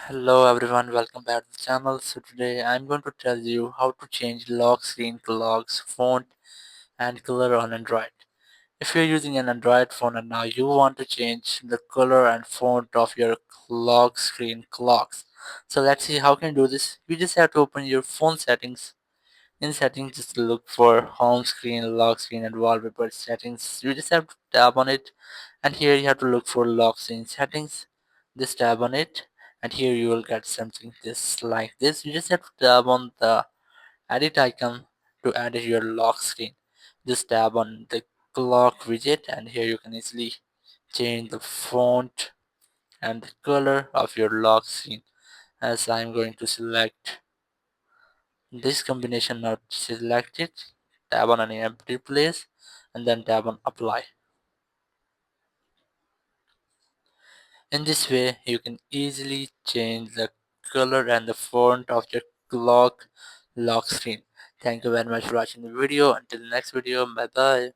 Hello everyone, welcome back to the channel. So today I'm going to tell you how to change lock screen to locks, font and color on Android. If you're using an Android phone and now you want to change the color and font of your lock screen clocks. So let's see how can you do this. You just have to open your phone settings. In settings, just look for home screen, lock screen and wallpaper settings. You just have to tap on it, and here you have to look for lock screen settings. Just tap on it, and here you will get something just like this. You just have to tap on the edit icon to edit your lock screen. Just tap on the clock widget, and here you can easily change the font and the color of your lock screen. As I'm going to select this combination, not selected, tap on an empty place and then tap on apply. In this way you can easily change the color and the font of your clock lock screen. Thank you very much for watching the video. Until the next video, bye bye.